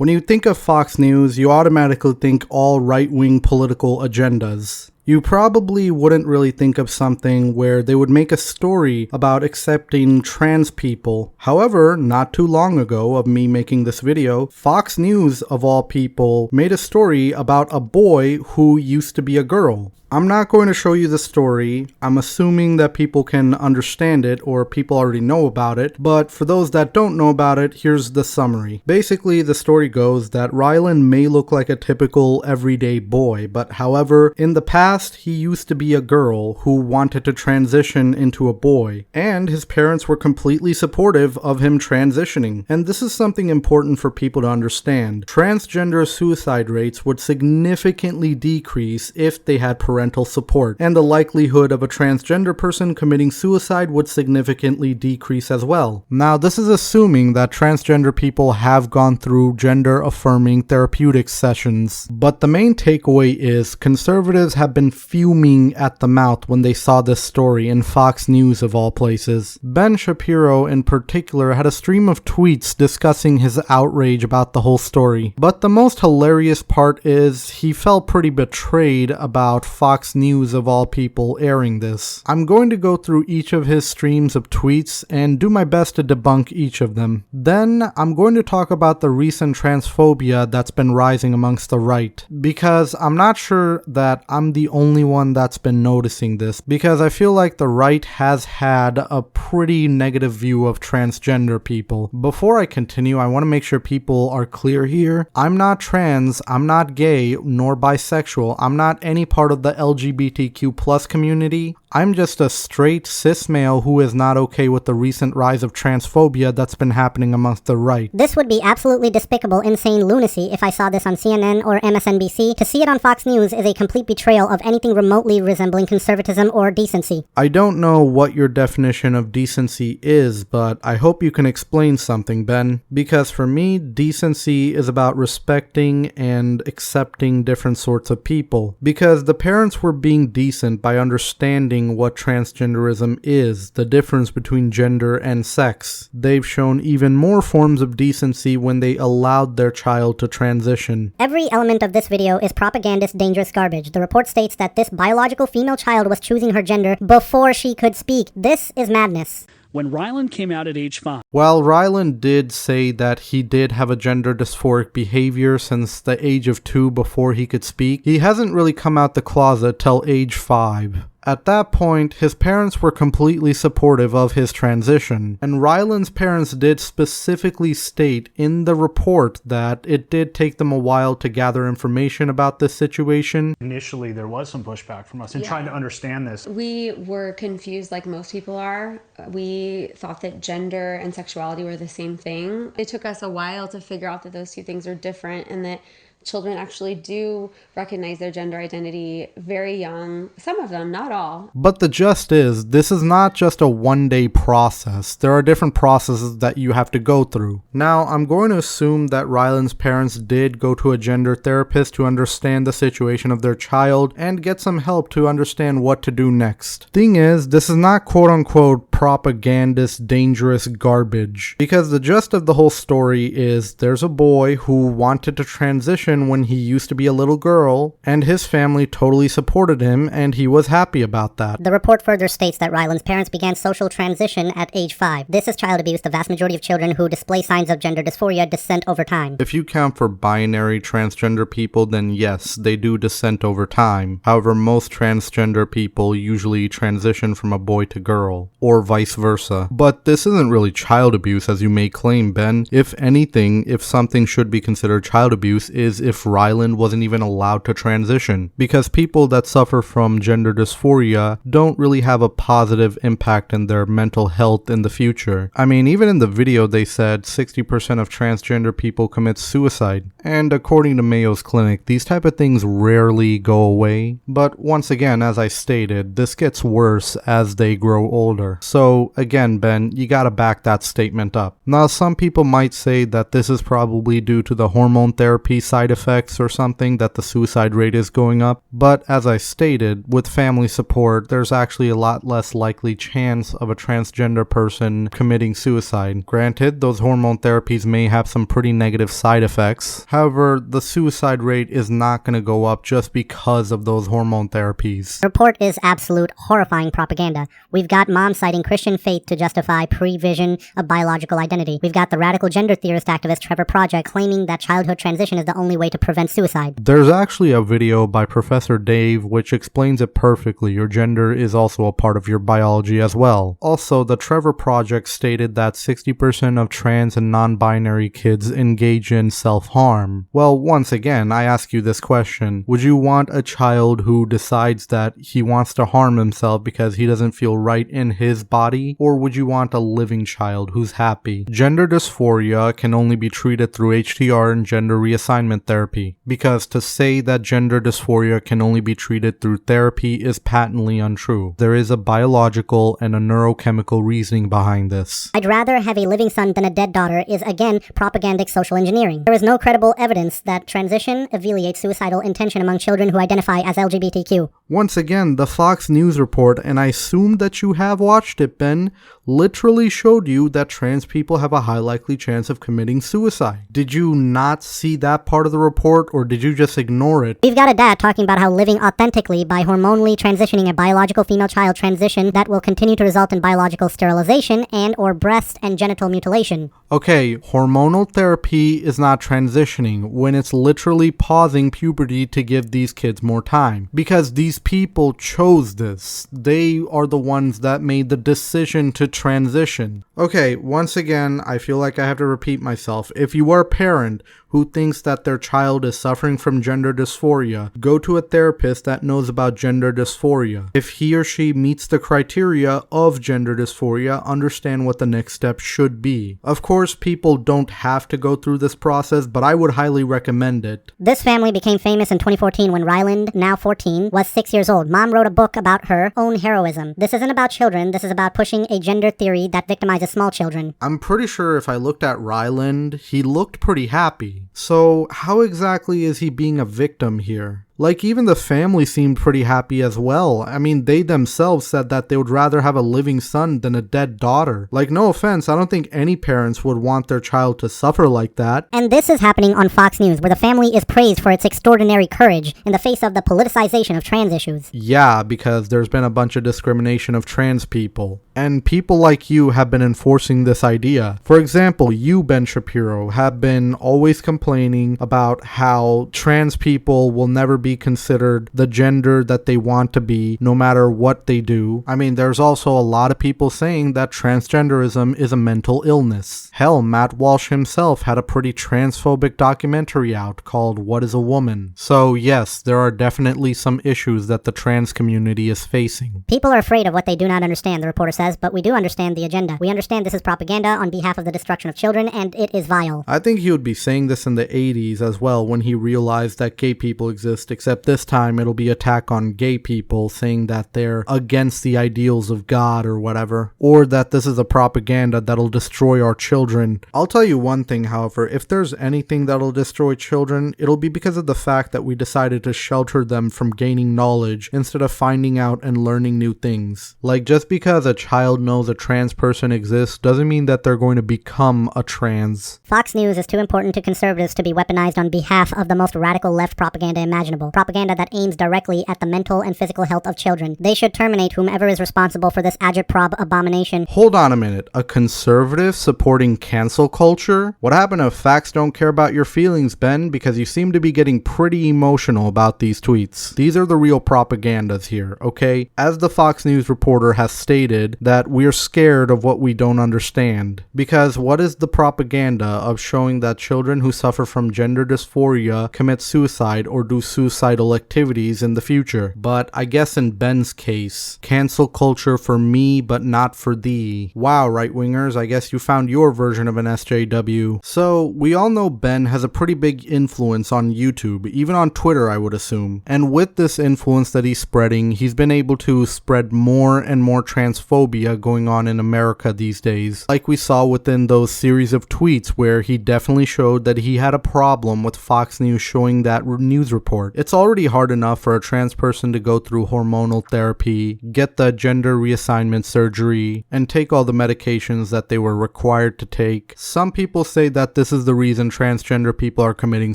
When you think of Fox News, you automatically think all right-wing political agendas. You probably wouldn't really think of something where they would make a story about accepting trans people. However, not too long ago of me making this video, Fox News, of all people, made a story about a boy who used to be a girl. I'm not going to show you the story. I'm assuming that people can understand it or people already know about it, but for those that don't know about it, here's the summary. Basically, the story goes that Rylan may look like a typical everyday boy, but however, in the past, he used to be a girl who wanted to transition into a boy, and his parents were completely supportive of him transitioning. And this is something important for people to understand. Transgender suicide rates would significantly decrease if they had parental support, and the likelihood of a transgender person committing suicide would significantly decrease as well. Now, this is assuming that transgender people have gone through gender-affirming therapeutic sessions, but the main takeaway is conservatives have been fuming at the mouth when they saw this story in Fox News of all places. Ben Shapiro in particular had a stream of tweets discussing his outrage about the whole story, but the most hilarious part is he felt pretty betrayed about Fox News of all people airing this. I'm going to go through each of his streams of tweets and do my best to debunk each of them. Then I'm going to talk about the recent transphobia that's been rising amongst the right, because I'm not sure that I'm the only one that's been noticing this, because I feel like the right has had a pretty negative view of transgender people. Before I continue, I want to make sure people are clear here. I'm not trans, I'm not gay, nor bisexual, I'm not any part of the LGBTQ plus community. I'm just a straight cis male who is not okay with the recent rise of transphobia that's been happening amongst the right. This would be absolutely despicable, insane lunacy if I saw this on CNN or MSNBC. To see it on Fox News is a complete betrayal of anything remotely resembling conservatism or decency. I don't know what your definition of decency is, but I hope you can explain something, Ben. Because for me, decency is about respecting and accepting different sorts of people. Because the parents were being decent by understanding what transgenderism is, the difference between gender and sex. They've shown even more forms of decency when they allowed their child to transition. Every element of this video is propagandist, dangerous garbage. The report states that this biological female child was choosing her gender before she could speak. This is madness. When Rylan came out at age 5. While Rylan did say that he did have a gender dysphoric behavior since the age of 2 before he could speak, he hasn't really come out the closet till age 5. At that point, his parents were completely supportive of his transition, and Rylan's parents did specifically state in the report that it did take them a while to gather information about this situation. Initially, there was some pushback from us in trying to understand this. We were confused like most people are. We thought that gender and sexuality were the same thing. It took us a while to figure out that those two things are different and that children actually do recognize their gender identity very young. Some of them, not all. But the gist is, this is not just a one-day process. There are different processes that you have to go through. Now, I'm going to assume that Rylan's parents did go to a gender therapist to understand the situation of their child and get some help to understand what to do next. Thing is, this is not quote-unquote propagandist, dangerous garbage. Because the gist of the whole story is, there's a boy who wanted to transition when he used to be a little girl, and his family totally supported him, and he was happy about that. The report further states that Rylan's parents began social transition at age 5. This is child abuse. The vast majority of children who display signs of gender dysphoria descent over time. If you count for binary transgender people, then yes, they do descent over time. However, most transgender people usually transition from a boy to girl, or vice versa. But this isn't really child abuse as you may claim, Ben. If anything, if something should be considered child abuse is if Rylan wasn't even allowed to transition, because people that suffer from gender dysphoria don't really have a positive impact in their mental health in the future. I mean, even in the video they said 60% of transgender people commit suicide, and according to Mayo's Clinic, these type of things rarely go away. But once again, as I stated, this gets worse as they grow older. So So again, Ben, you gotta back that statement up. Now, some people might say that this is probably due to the hormone therapy side effects or something that the suicide rate is going up, but as I stated, with family support, there's actually a lot less likely chance of a transgender person committing suicide. Granted, those hormone therapies may have some pretty negative side effects. However, the suicide rate is not going to go up just because of those hormone therapies. The report is absolute horrifying propaganda. We've got moms citing Christian faith to justify prevision of biological identity. We've got the radical gender theorist activist Trevor Project claiming that childhood transition is the only way to prevent suicide. There's actually a video by Professor Dave which explains it perfectly. Your gender is also a part of your biology as well. Also, the Trevor Project stated that 60% of trans and non-binary kids engage in self-harm. Well, once again, I ask you this question. Would you want a child who decides that he wants to harm himself because he doesn't feel right in his body? Or would you want a living child who's happy? Gender dysphoria can only be treated through HTR and gender reassignment therapy. Because to say that gender dysphoria can only be treated through therapy is patently untrue. There is a biological and a neurochemical reasoning behind this. I'd rather have a living son than a dead daughter is again propagandic social engineering. There is no credible evidence that transition alleviates suicidal intention among children who identify as LGBTQ. Once again, the Fox News report, and I assume that you have watched it, Ben, literally showed you that trans people have a high likely chance of committing suicide. Did you not see that part of the report, or did you just ignore it? We've got a dad talking about how living authentically by hormonally transitioning a biological female child transition that will continue to result in biological sterilization and or breast and genital mutilation. Okay, hormonal therapy is not transitioning when it's literally pausing puberty to give these kids more time. Because these people chose this. They are the ones that made the decision to transition. Okay, once again, I feel like I have to repeat myself. If you are a parent who thinks that their child is suffering from gender dysphoria, go to a therapist that knows about gender dysphoria. If he or she meets the criteria of gender dysphoria, understand what the next step should be. Of course, people don't have to go through this process, but I would highly recommend it. This family became famous in 2014 when Ryland, now 14, was 6 years old. Mom wrote a book about her own heroism. This isn't about children, this is about pushing a gender theory that victimizes small children. I'm pretty sure if I looked at Ryland, he looked pretty happy. So how exactly is he being a victim here? Like, even the family seemed pretty happy as well. I mean, they themselves said that they would rather have a living son than a dead daughter. Like, no offense, I don't think any parents would want their child to suffer like that. And this is happening on Fox News, where the family is praised for its extraordinary courage in the face of the politicization of trans issues. Yeah, because there's been a bunch of discrimination of trans people. And people like you have been enforcing this idea. For example, you, Ben Shapiro, have been always complaining about how trans people will never be considered the gender that they want to be, no matter what they do. I mean, there's also a lot of people saying that transgenderism is a mental illness. Hell, Matt Walsh himself had a pretty transphobic documentary out called What is a Woman? So yes, there are definitely some issues that the trans community is facing. People are afraid of what they do not understand, the reporter says, but we do understand the agenda. We understand this is propaganda on behalf of the destruction of children, and it is vile. I think he would be saying this in the 80s as well, when he realized that gay people exist, except this time it'll be attack on gay people, saying that they're against the ideals of God or whatever, or that this is a propaganda that'll destroy our children. I'll tell you one thing, however, if there's anything that'll destroy children, it'll be because of the fact that we decided to shelter them from gaining knowledge instead of finding out and learning new things. Like, just because a child knows a trans person exists doesn't mean that they're going to become a trans. Fox News is too important to conservatives to be weaponized on behalf of the most radical left propaganda imaginable. Propaganda that aims directly at the mental and physical health of children. They should terminate whomever is responsible for this agitprop abomination. Hold on a minute. A conservative supporting cancel culture? What happened if facts don't care about your feelings, Ben? Because you seem to be getting pretty emotional about these tweets. These are the real propagandas here, okay? As the Fox News reporter has stated, that we're scared of what we don't understand. Because what is the propaganda of showing that children who suffer from gender dysphoria commit suicide or do suicide suicidal activities in the future. But I guess in Ben's case, cancel culture for me but not for thee. Wow, right-wingers, I guess you found your version of an SJW. So, we all know Ben has a pretty big influence on YouTube, even on Twitter I would assume. And with this influence that he's spreading, he's been able to spread more and more transphobia going on in America these days. Like we saw within those series of tweets where he definitely showed that he had a problem with Fox News showing that news report. It's already hard enough for a trans person to go through hormonal therapy, get the gender reassignment surgery, and take all the medications that they were required to take. Some people say that this is the reason transgender people are committing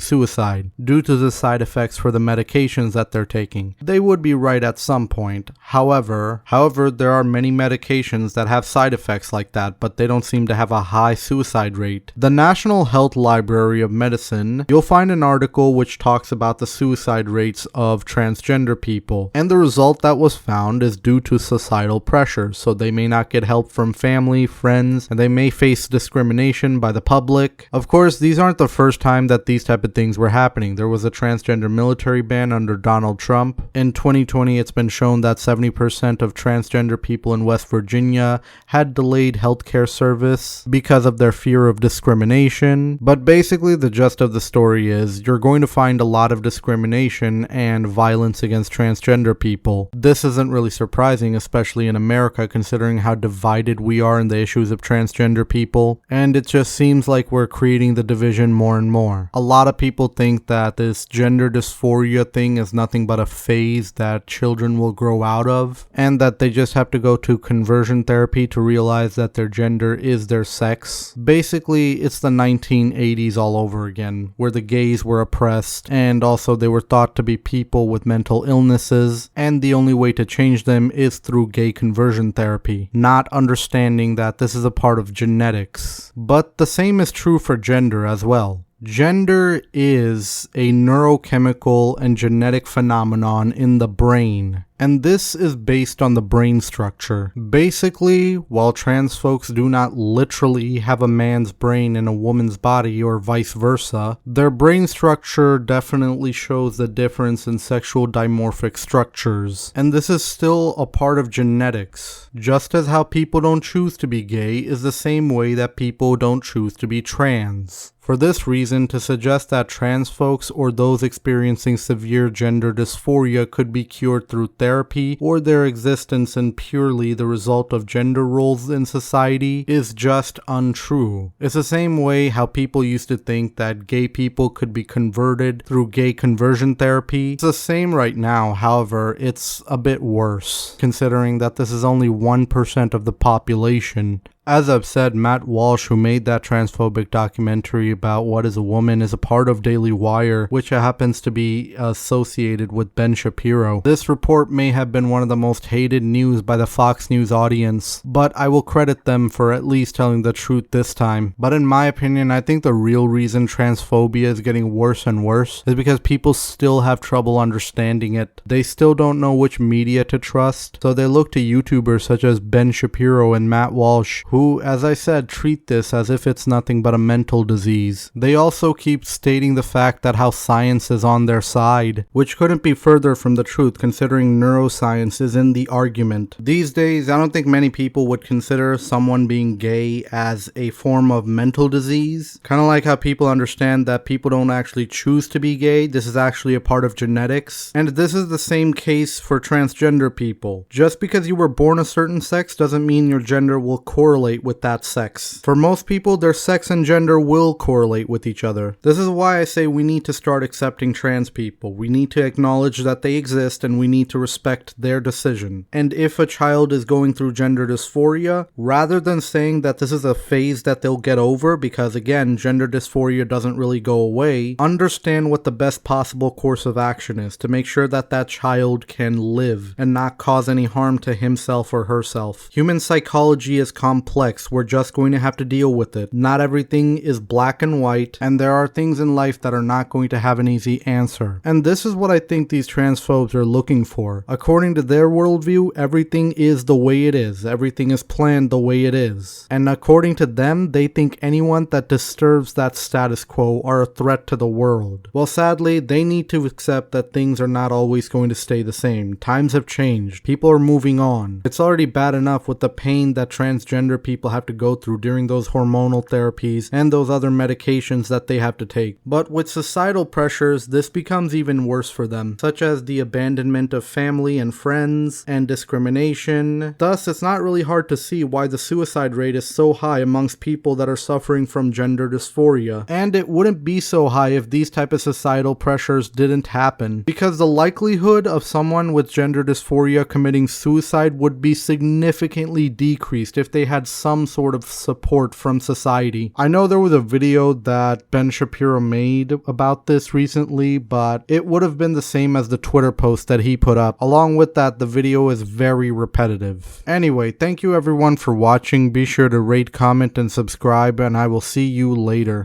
suicide, due to the side effects for the medications that they're taking. They would be right at some point. However, there are many medications that have side effects like that, but they don't seem to have a high suicide rate. The National Health Library of Medicine, you'll find an article which talks about the suicide rates of transgender people, and the result that was found is due to societal pressure, so they may not get help from family, friends, and they may face discrimination by the public. Of course, these aren't the first time that these type of things were happening. There was a transgender military ban under Donald Trump. In 2020, it's been shown that 70% of transgender people in West Virginia had delayed healthcare service because of their fear of discrimination. But basically, the gist of the story is you're going to find a lot of discrimination and violence against transgender people. This isn't really surprising, especially in America, considering how divided we are in the issues of transgender people, and it just seems like we're creating the division more and more. A lot of people think that this gender dysphoria thing is nothing but a phase that children will grow out of, and that they just have to go to conversion therapy to realize that their gender is their sex. Basically, it's the 1980s all over again, where the gays were oppressed, and also they were thought to be people with mental illnesses, and the only way to change them is through gay conversion therapy, not understanding that this is a part of genetics. But the same is true for gender as well. Gender is a neurochemical and genetic phenomenon in the brain, and this is based on the brain structure. Basically, while trans folks do not literally have a man's brain in a woman's body or vice versa, their brain structure definitely shows the difference in sexual dimorphic structures, and this is still a part of genetics. Just as how people don't choose to be gay is the same way that people don't choose to be trans. For this reason, to suggest that trans folks or those experiencing severe gender dysphoria could be cured through therapy or their existence in purely the result of gender roles in society is just untrue. It's the same way how people used to think that gay people could be converted through gay conversion therapy. It's the same right now, however, it's a bit worse, considering that this is only 1% of the population. As I've said, Matt Walsh, who made that transphobic documentary about what is a woman, is a part of Daily Wire, which happens to be associated with Ben Shapiro. This report may have been one of the most hated news by the Fox News audience, but I will credit them for at least telling the truth this time. But in my opinion, I think the real reason transphobia is getting worse and worse is because people still have trouble understanding it. They still don't know which media to trust, so they look to YouTubers such as Ben Shapiro and Matt Walsh, who, as I said, treat this as if it's nothing but a mental disease. They also keep stating the fact that how science is on their side, which couldn't be further from the truth considering neuroscience is in the argument. These days, I don't think many people would consider someone being gay as a form of mental disease. Kind of like how people understand that people don't actually choose to be gay, this is actually a part of genetics. And this is the same case for transgender people. Just because you were born a certain sex doesn't mean your gender will correlate with that sex. For most people, their sex and gender will correlate with each other. This is why I say we need to start accepting trans people. We need to acknowledge that they exist and we need to respect their decision. And if a child is going through gender dysphoria, rather than saying that this is a phase that they'll get over, because again, gender dysphoria doesn't really go away, understand what the best possible course of action is to make sure that that child can live and not cause any harm to himself or herself. Human psychology is complex complex. We're just going to have to deal with it. Not everything is black and white, and there are things in life that are not going to have an easy answer. And this is what I think these transphobes are looking for. According to their worldview, everything is the way it is. Everything is planned the way it is. And according to them, they think anyone that disturbs that status quo are a threat to the world. Well, sadly, they need to accept that things are not always going to stay the same. Times have changed. People are moving on. It's already bad enough with the pain that transgender people have to go through during those hormonal therapies and those other medications that they have to take. But with societal pressures, this becomes even worse for them, such as the abandonment of family and friends and discrimination. Thus, it's not really hard to see why the suicide rate is so high amongst people that are suffering from gender dysphoria. And it wouldn't be so high if these type of societal pressures didn't happen, because the likelihood of someone with gender dysphoria committing suicide would be significantly decreased if they had some sort of support from society. I know there was a video that Ben Shapiro made about this recently, but it would have been the same as the Twitter post that he put up. Along with that, the video is very repetitive. Anyway, thank you everyone for watching. Be sure to rate, comment, and subscribe, and I will see you later.